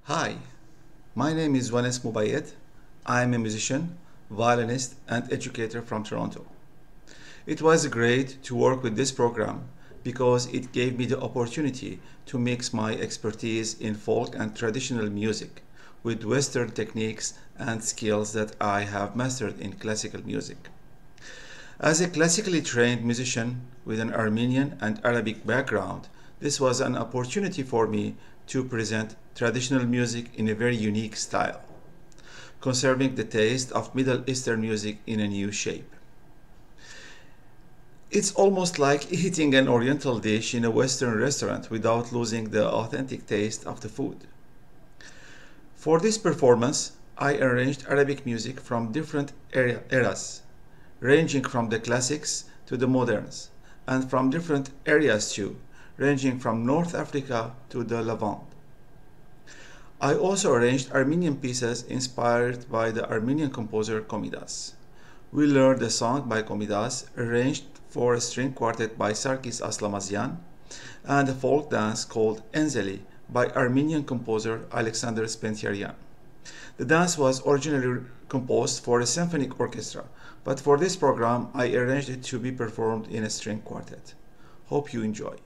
Hi, my name is Wanes Moubayed. I am a musician, violinist, and educator from Toronto. It was great to work with this program because it gave me the opportunity to mix my expertise in folk and traditional music with Western techniques and skills that I have mastered in classical music. As a classically trained musician with an Armenian and Arabic background, this was an opportunity for me to present traditional music in a very unique style, conserving the taste of Middle Eastern music in a new shape. It's almost like eating an Oriental dish in a Western restaurant without losing the authentic taste of the food. For this performance, I arranged Arabic music from different eras, ranging from the classics to the moderns, and from different areas too, ranging from North Africa to the Levant. I also arranged Armenian pieces inspired by the Armenian composer Komitas. We learned a song by Komitas arranged for a string quartet by Sarkis Aslamazyan and a folk dance called Enzeli by Armenian composer Alexander Spentiarian. The dance was originally composed for a symphonic orchestra, but for this program I arranged it to be performed in a string quartet. Hope you enjoy.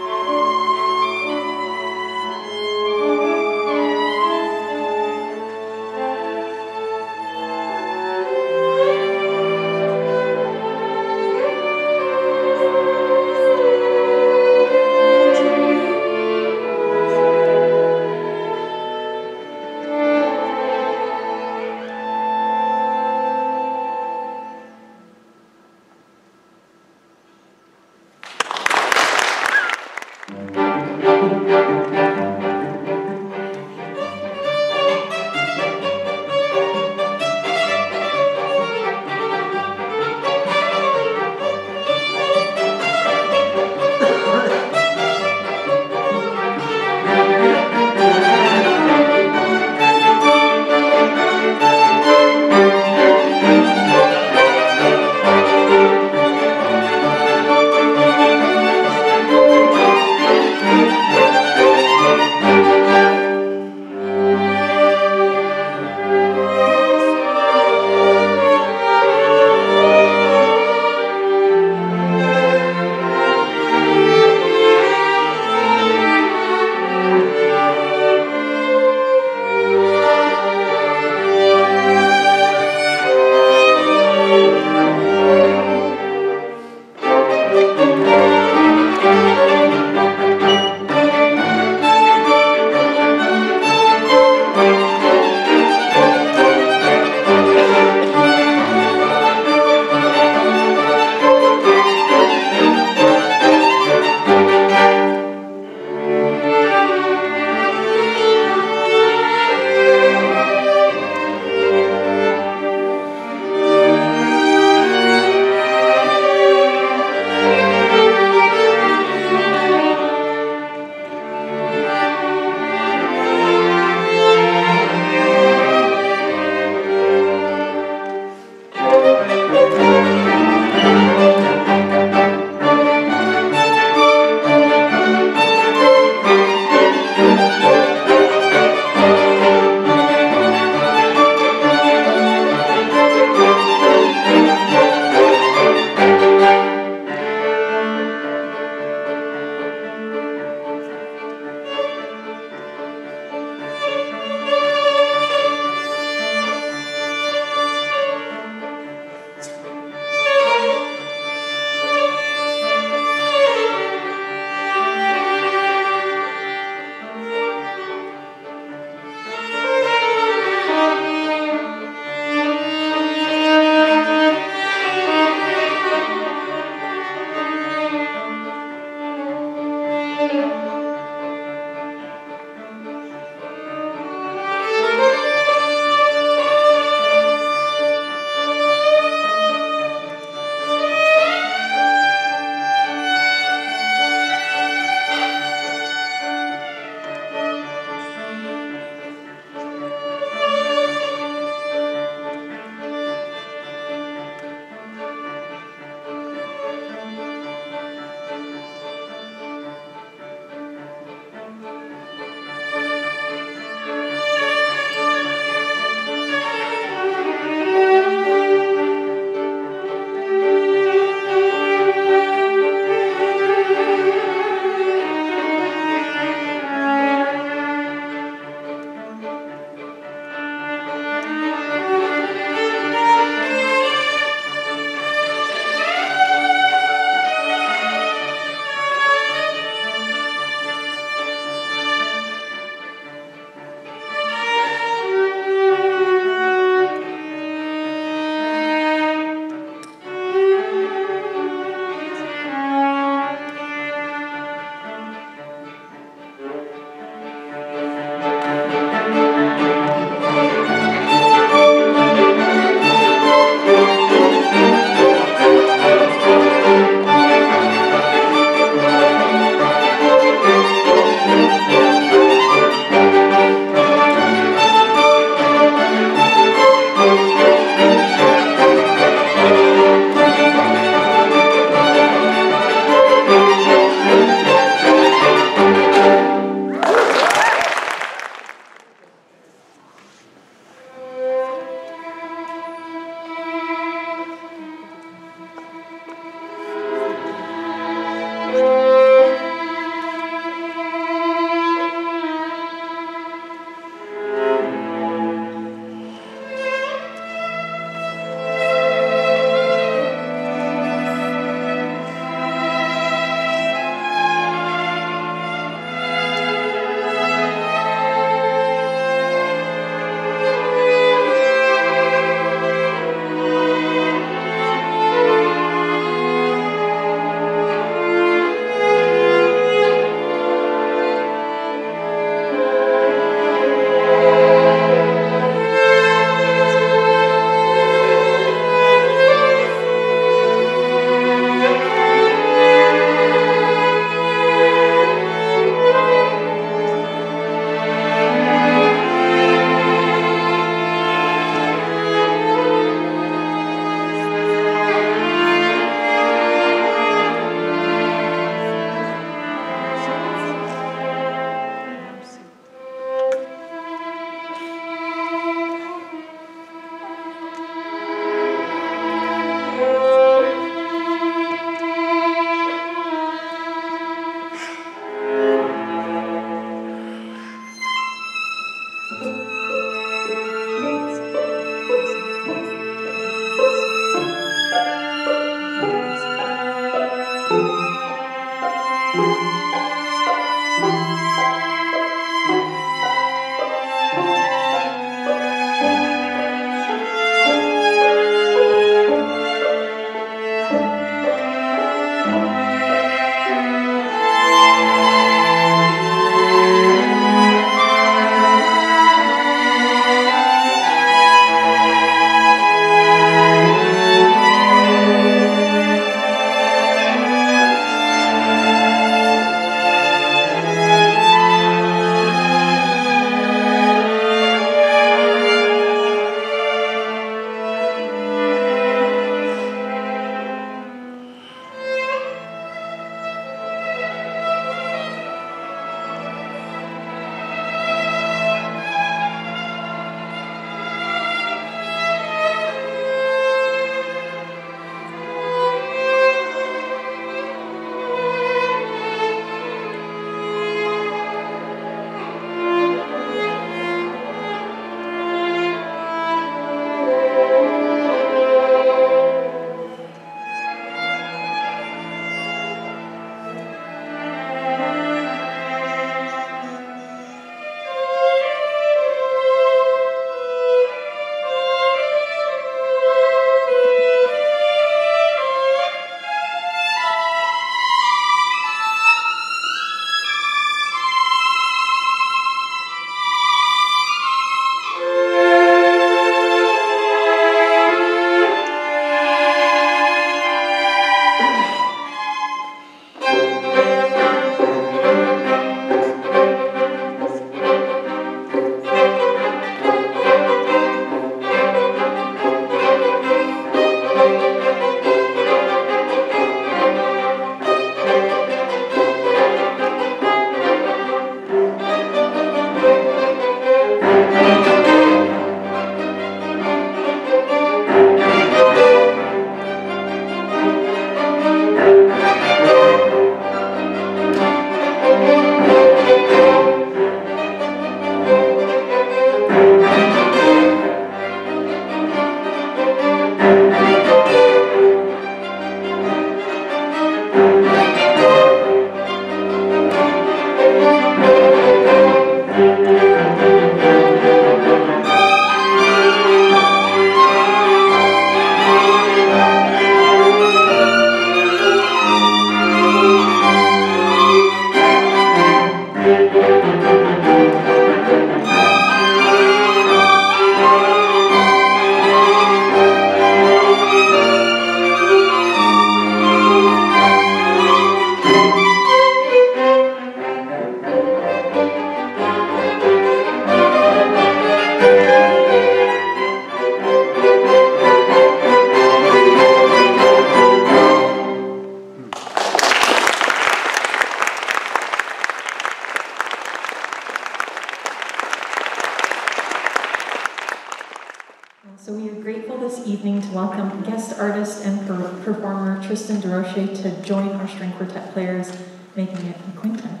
So we are grateful this evening to welcome guest artist and performer Tristen Durocher to join our string quartet players, making it a quintet.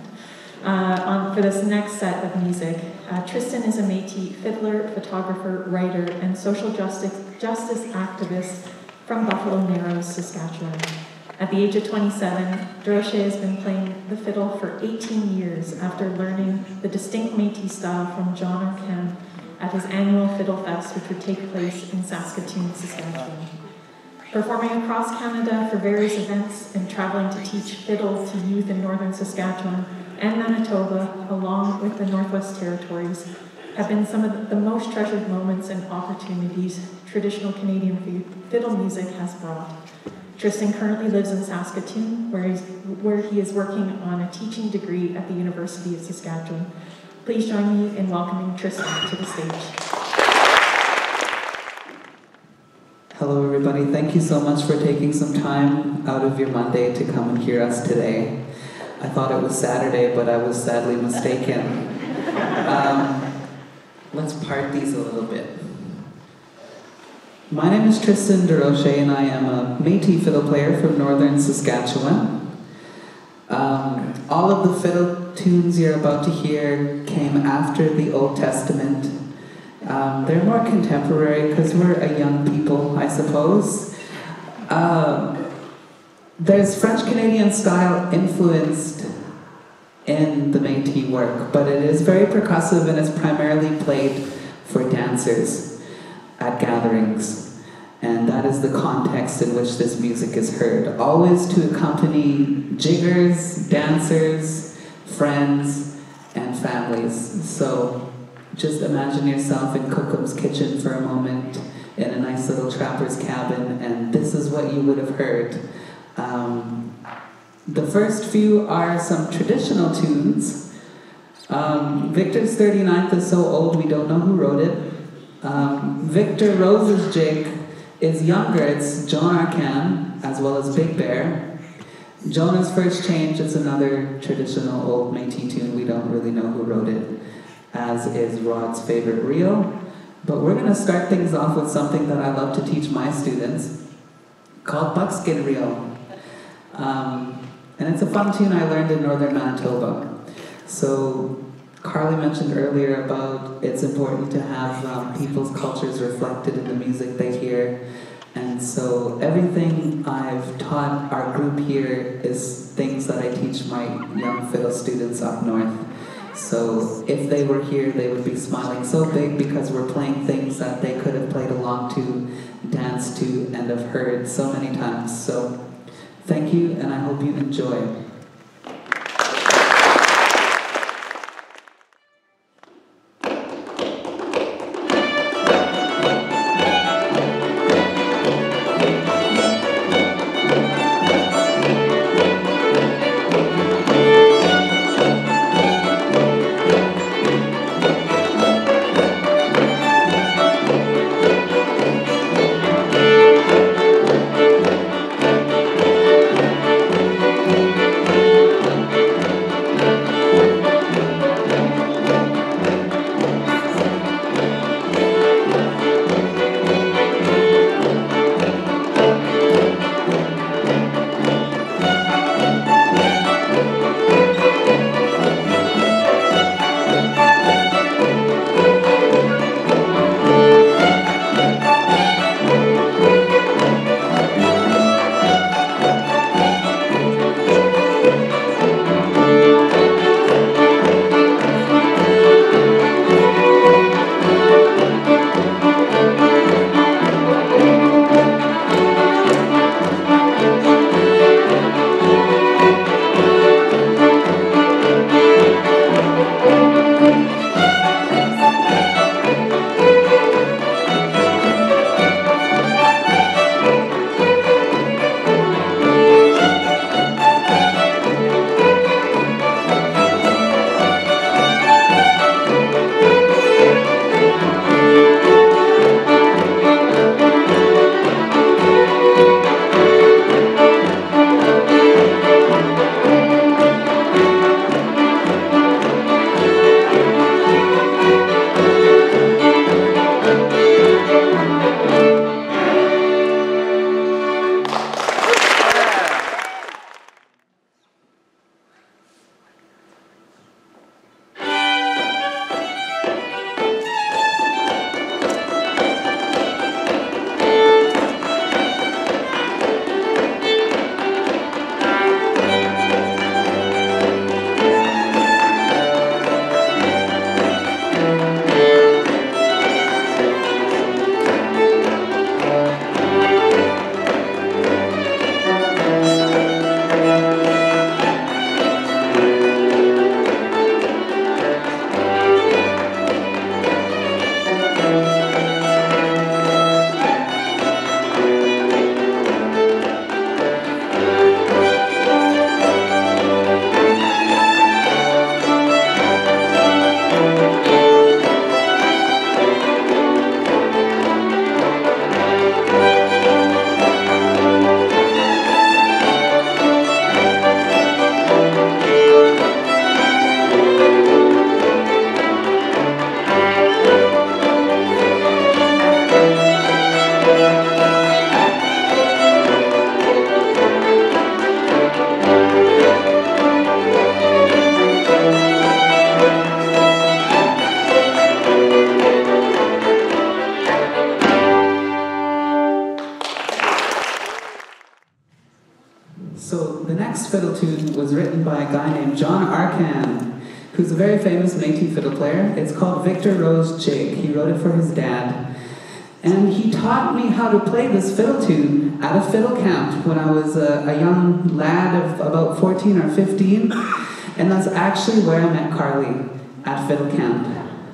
For this next set of music, Tristen is a Métis fiddler, photographer, writer, and social justice activist from Buffalo Narrows, Saskatchewan. At the age of 27, Durocher has been playing the fiddle for 18 years after learning the distinct Métis style from John Arcan at his annual Fiddle Fest, which would take place in Saskatoon, Saskatchewan. Performing across Canada for various events and traveling to teach fiddle to youth in northern Saskatchewan and Manitoba, along with the Northwest Territories, have been some of the most treasured moments and opportunities traditional Canadian fiddle music has brought. Tristen currently lives in Saskatoon, where he is working on a teaching degree at the University of Saskatchewan. Please join me in welcoming Tristen to the stage. Hello everybody, thank you so much for taking some time out of your Monday to come and hear us today. I thought it was Saturday, but I was sadly mistaken. Let's part these a little bit. My name is Tristen Durocher, and I am a Métis fiddle player from northern Saskatchewan. All of the fiddle tunes you're about to hear came after the Old Testament. They're more contemporary because we're a young people, I suppose. There's French-Canadian style influenced in the Métis work, but it is very percussive and is primarily played for dancers at gatherings. And that is the context in which this music is heard. Always to accompany jiggers, dancers, friends, and families. So just imagine yourself in Cookum's kitchen for a moment, in a nice little trapper's cabin, and this is what you would have heard. The first few are some traditional tunes. Victor's 39th is so old we don't know who wrote it. Victor Rose's jig is younger, it's John Arcan, as well as Big Bear. Jonah's First Change is another traditional old Métis tune, we don't really know who wrote it, as is Rod's favorite reel. But we're going to start things off with something that I love to teach my students, called Buckskin Reel. And it's a fun tune I learned in northern Manitoba. So Karley mentioned earlier about it's important to have people's cultures reflected in the music they hear. And so everything I've taught our group here is things that I teach my young fiddle students up north. So if they were here, they would be smiling so big because we're playing things that they could have played along to, danced to, and have heard so many times. So thank you, and I hope you enjoy. next fiddle tune was written by a guy named John Arcan, who's a very famous Métis fiddle player. It's called Victor Rose Jig. He wrote it for his dad. And he taught me how to play this fiddle tune at a fiddle camp when I was a young lad of about 14 or 15. And that's actually where I met Karley, at fiddle camp.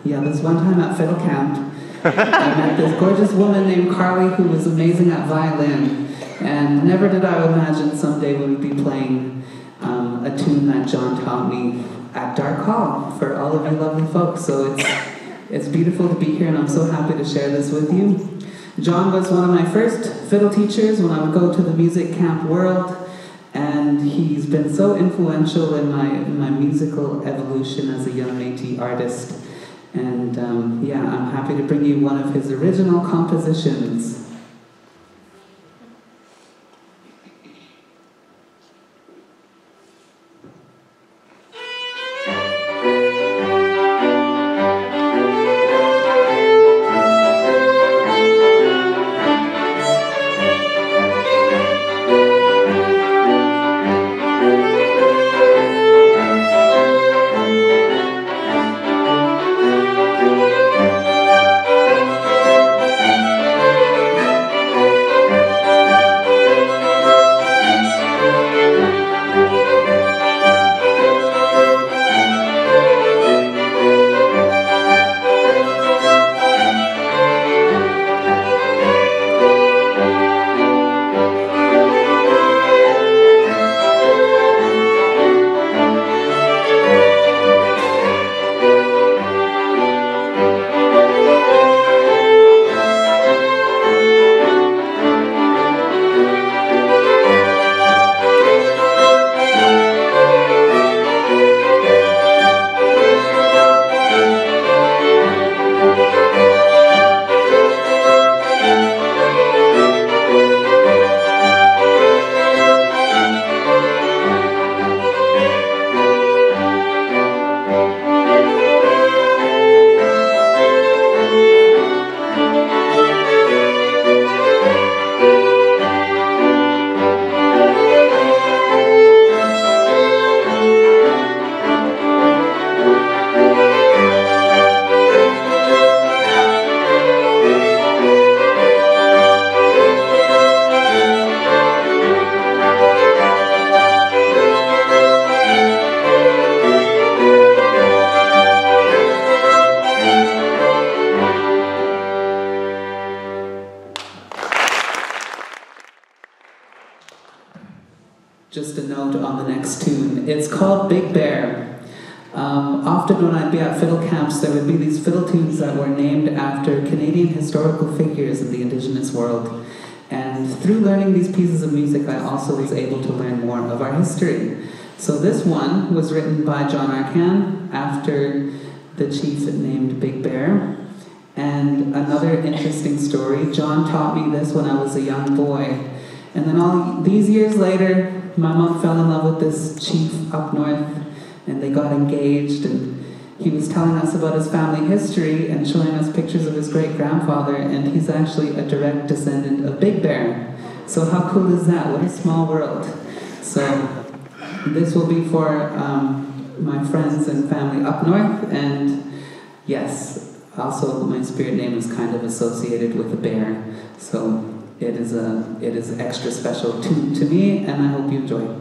Yeah, this one time at fiddle camp, I met this gorgeous woman named Karley who was amazing at violin. And never did I imagine someday we would be playing a tune that John taught me at Darke Hall for all of you lovely folks. So it's beautiful to be here, and I'm so happy to share this with you. John was one of my first fiddle teachers when I would go to the music camp world, and he's been so influential in my musical evolution as a young Métis artist. And yeah, I'm happy to bring you one of his original compositions. Just a note on the next tune. It's called Big Bear. Often when I'd be at fiddle camps, there would be these fiddle tunes that were named after Canadian historical figures in the Indigenous world. And through learning these pieces of music, I also was able to learn more of our history. So this one was written by John Arcan after the chief named Big Bear. And another interesting story, John taught me this when I was a young boy. And then all these years later, my mom fell in love with this chief up north, and they got engaged, and he was telling us about his family history and showing us pictures of his great-grandfather, and he's actually a direct descendant of Big Bear. So how cool is that? What a small world. So this will be for my friends and family up north, and yes, also my spirit name is kind of associated with a bear, so it is extra special to me, and I hope you enjoy it.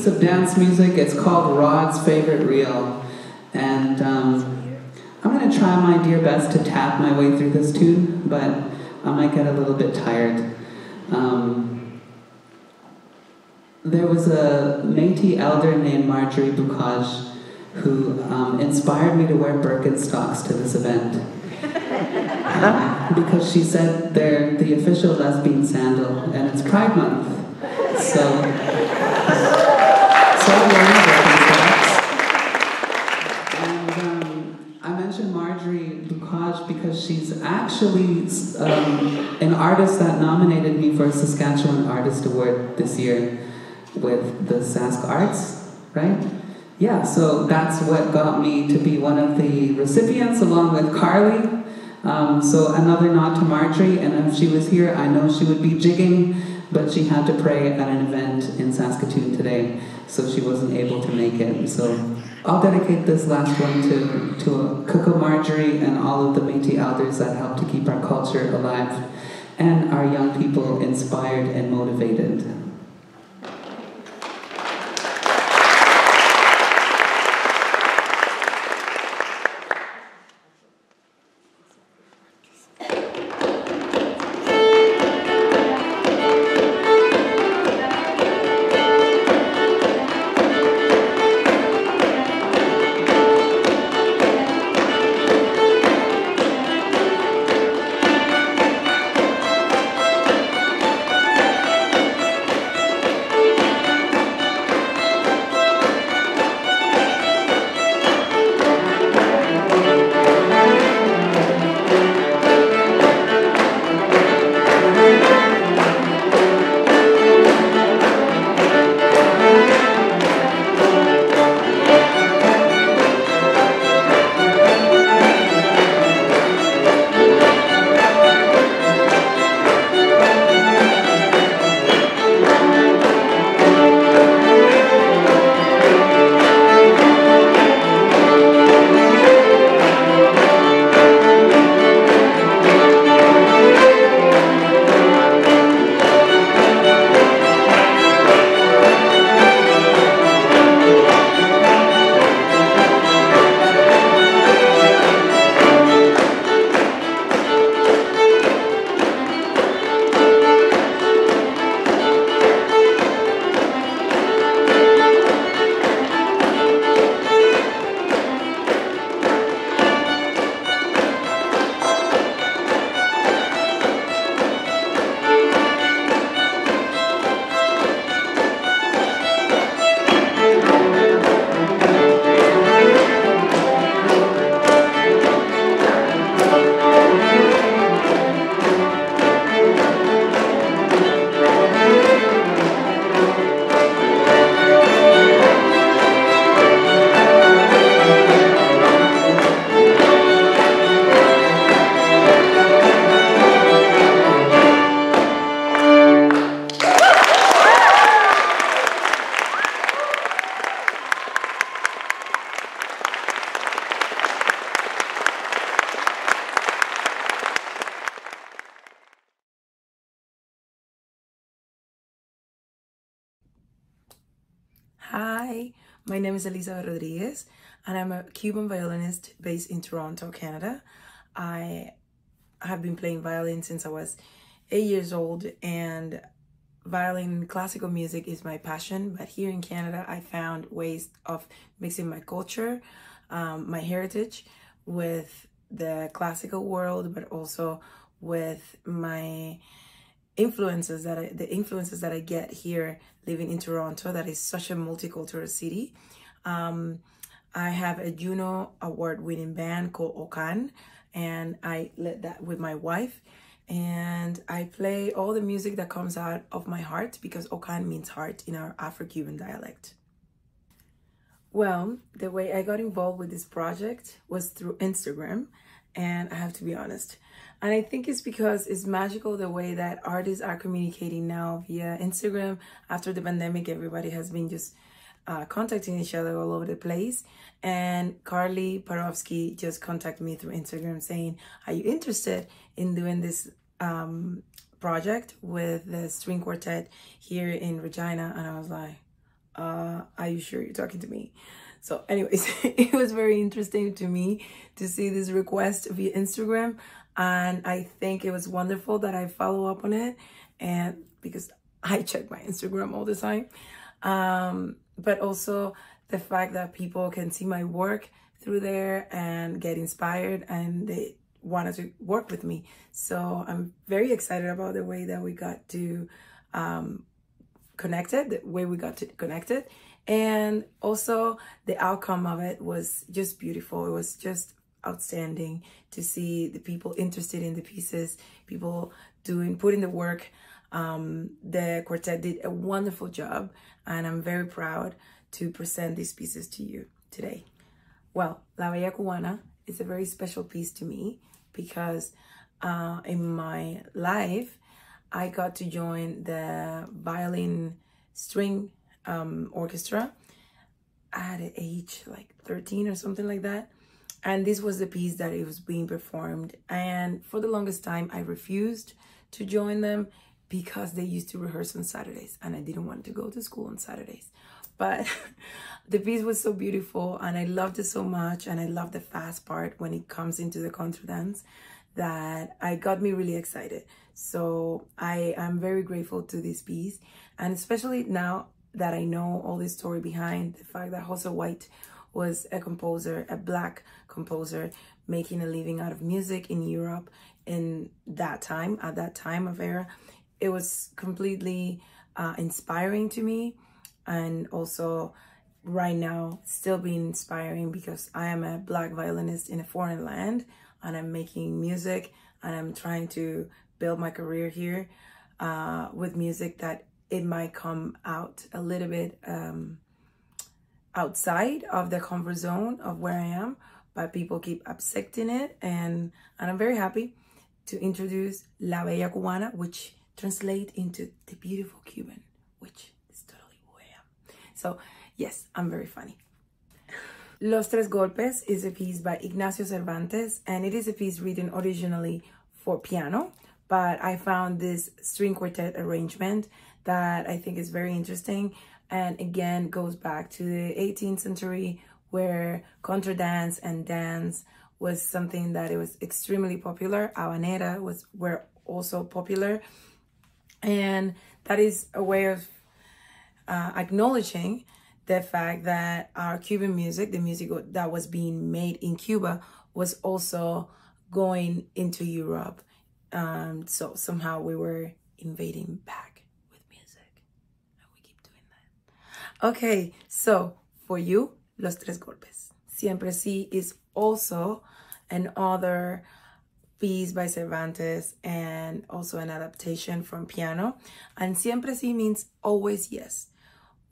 piece of dance music. It's called Rod's Favorite Reel. And I'm going to try my dear best to tap my way through this tune, but I might get a little bit tired. There was a Métis elder named Marjorie Boucage who inspired me to wear Birkenstocks to this event. Because she said they're the official lesbian sandal, and it's Pride Month. So I'm wearing Birkenstocks. And I mentioned Marjorie Boucage because she's actually an artist that nominated me for a Saskatchewan Artist Award this year with the Sask Arts, right? Yeah, so that's what got me to be one of the recipients along with Karley. So another nod to Marjorie, and if she was here, I know she would be jigging, but she had to pray at an event in Saskatoon today, so she wasn't able to make it. So I'll dedicate this last one to Kuko Marjorie and all of the Métis elders that help to keep our culture alive and our young people inspired and motivated. Hi, my name is Elizabeth Rodriguez, and I'm a Cuban violinist based in Toronto, Canada. I have been playing violin since I was 8 years old, and violin classical music is my passion. But here in Canada, I found ways of mixing my culture, my heritage with the classical world, but also with my influences that I get here living in Toronto, that is such a multicultural city. I have a Juno award-winning band called Okan, and I led that with my wife, and I play all the music that comes out of my heart, because Okan means heart in our Afro-Cuban dialect. Well, the way I got involved with this project was through Instagram, and I have to be honest, and I think it's because it's magical the way that artists are communicating now via Instagram. After the pandemic, everybody has been just contacting each other all over the place. And Karley Parovsky just contacted me through Instagram saying, are you interested in doing this project with the string quartet here in Regina? And I was like, are you sure you're talking to me? So anyways, it was very interesting to me to see this request via Instagram. And I think it was wonderful that I follow up on it. And because I check my Instagram all the time. But also the fact that people can see my work through there and get inspired and they wanted to work with me. So I'm very excited about the way that we got to connected, and also the outcome of it was just beautiful. It was just outstanding to see the people interested in the pieces, people putting the work. The quartet did a wonderful job, and I'm very proud to present these pieces to you today. Well, La Bella Cubana is a very special piece to me because in my life, I got to join the violin string orchestra at an age like 13 or something like that. And this was the piece that it was being performed. And for the longest time, I refused to join them because they used to rehearse on Saturdays and I didn't want to go to school on Saturdays. But the piece was so beautiful and I loved it so much, and I love the fast part when it comes into the contra dance that I got me really excited. So I am very grateful to this piece, and especially now that I know all the story behind the fact that Jose White was a composer, a black composer, making a living out of music in Europe in that time, at that time of era. It was completely inspiring to me, and also right now still being inspiring because I am a black violinist in a foreign land and I'm making music and I'm trying to build my career here with music that it might come out a little bit outside of the comfort zone of where I am, but people keep accepting it, and I'm very happy to introduce La Bella Cubana, which translates into the beautiful Cuban, which is totally who I am. So yes, I'm very funny. Los Tres Golpes is a piece by Ignacio Cervantes, and it is a piece written originally for piano, but I found this string quartet arrangement that I think is very interesting, and again goes back to the 18th century where contra dance and dance was something that it was extremely popular. Habanera were also popular, and that is a way of acknowledging the fact that our Cuban music, the music that was being made in Cuba, was also going into Europe. So somehow we were invading back with music, and we keep doing that. Okay, so for you, Los Tres Golpes. Siempre Sí is also another piece by Cervantes and also an adaptation from piano. And Siempre Sí means always yes,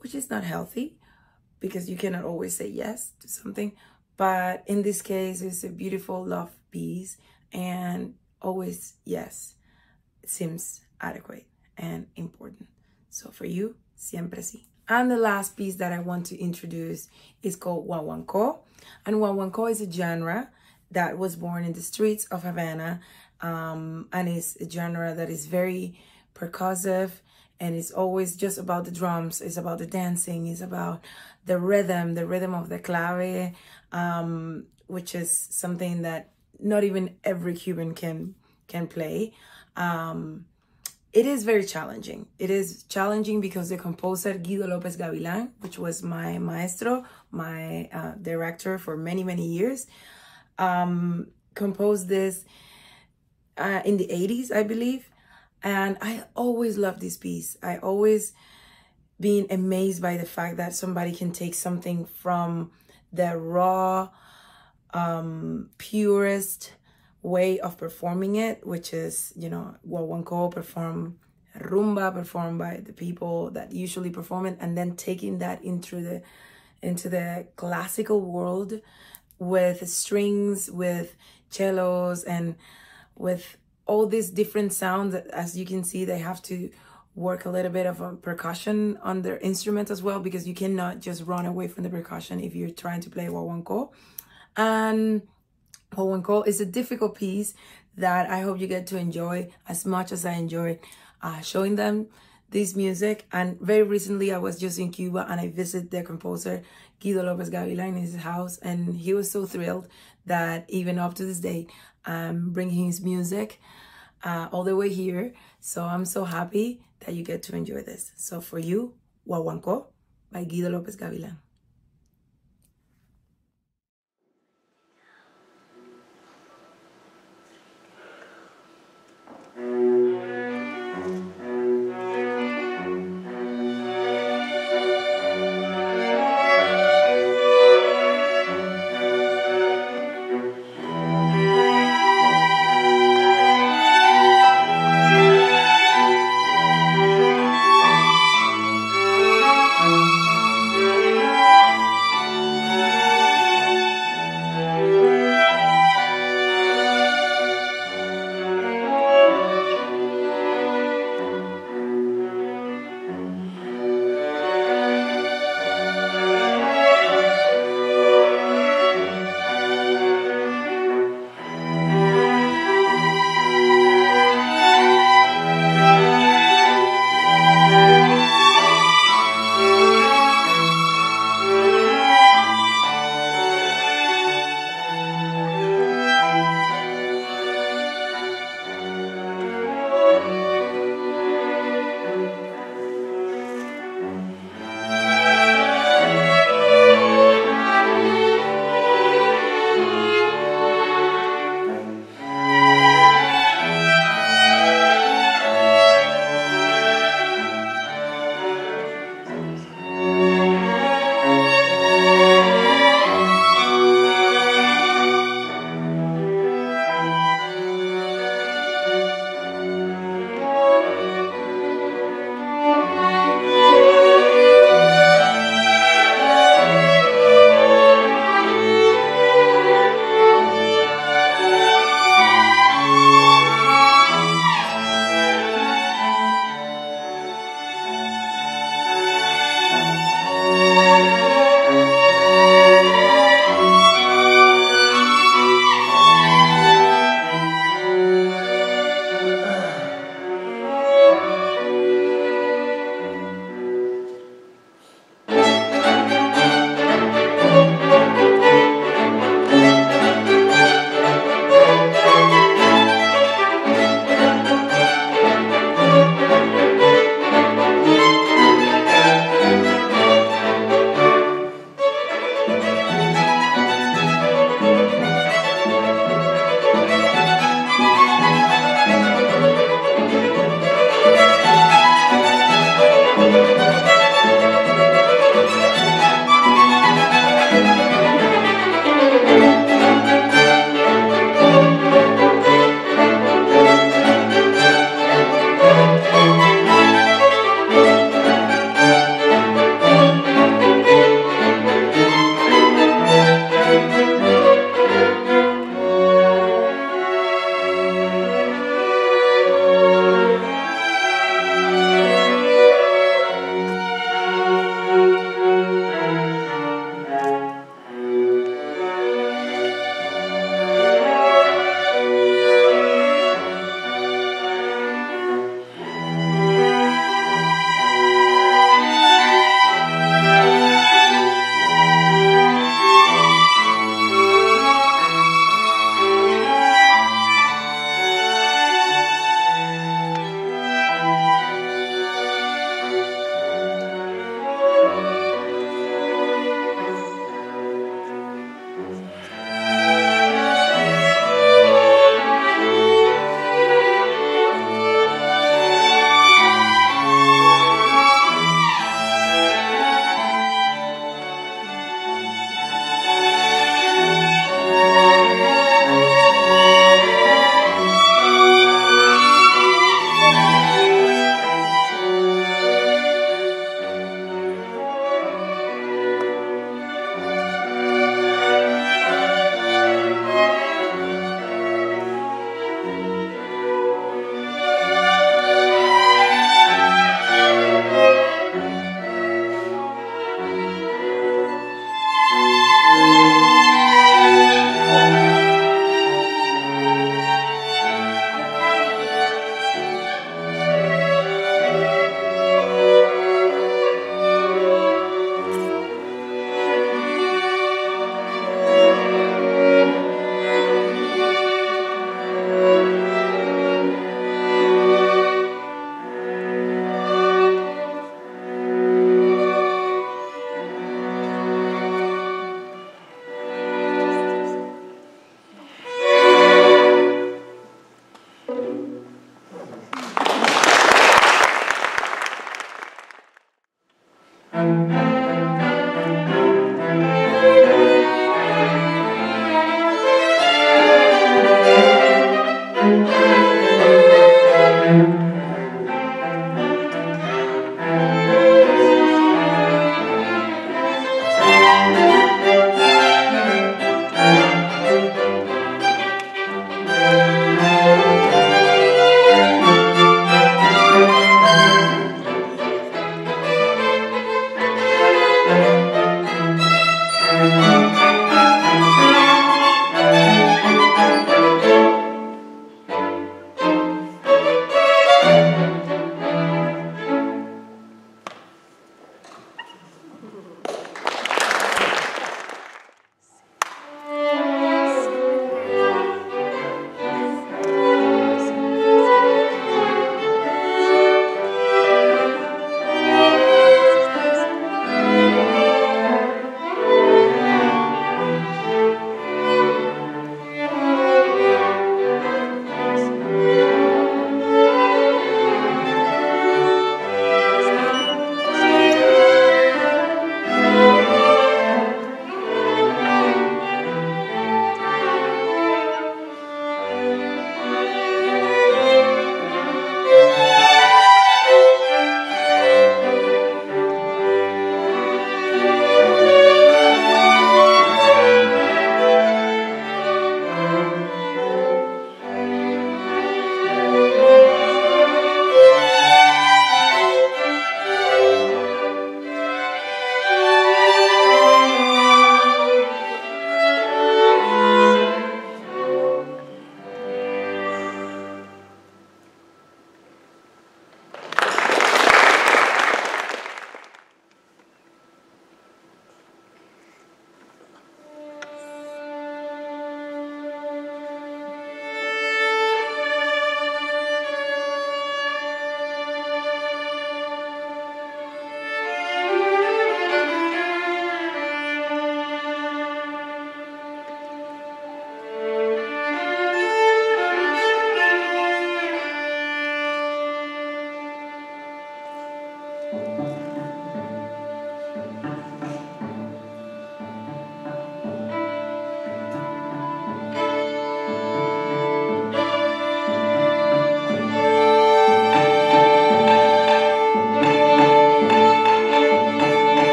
which is not healthy because you cannot always say yes to something. But in this case, it's a beautiful love piece, and always yes seems adequate and important. So for you, Siempre Sí. And the last piece that I want to introduce is called Guaguancó. And Guaguancó is a genre that was born in the streets of Havana, and it's a genre that is very percussive, and it's always just about the drums, it's about the dancing, it's about the rhythm of the clave, which is something that not even every Cuban can play. It is very challenging. It is challenging because the composer Guido López Gavilán, which was my maestro, my director for many, many years, composed this in the 80s, I believe. And I always loved this piece. I always been amazed by the fact that somebody can take something from the raw, purest way of performing it, which is, you know, Guaguancó performed rumba, performed by the people that usually perform it, and then taking that into the classical world with strings, with cellos, and with all these different sounds. As you can see, they have to work a little bit of a percussion on their instrument as well, because you cannot just run away from the percussion if you're trying to play Guaguancó. And Guaguancó is a difficult piece that I hope you get to enjoy as much as I enjoyed showing them this music. And very recently I was just in Cuba and I visited the composer Guido Lopez Gavilan in his house, and he was so thrilled that even up to this day I'm bringing his music all the way here. So I'm so happy that you get to enjoy this. So for you, Wawanko by Guido Lopez Gavilan.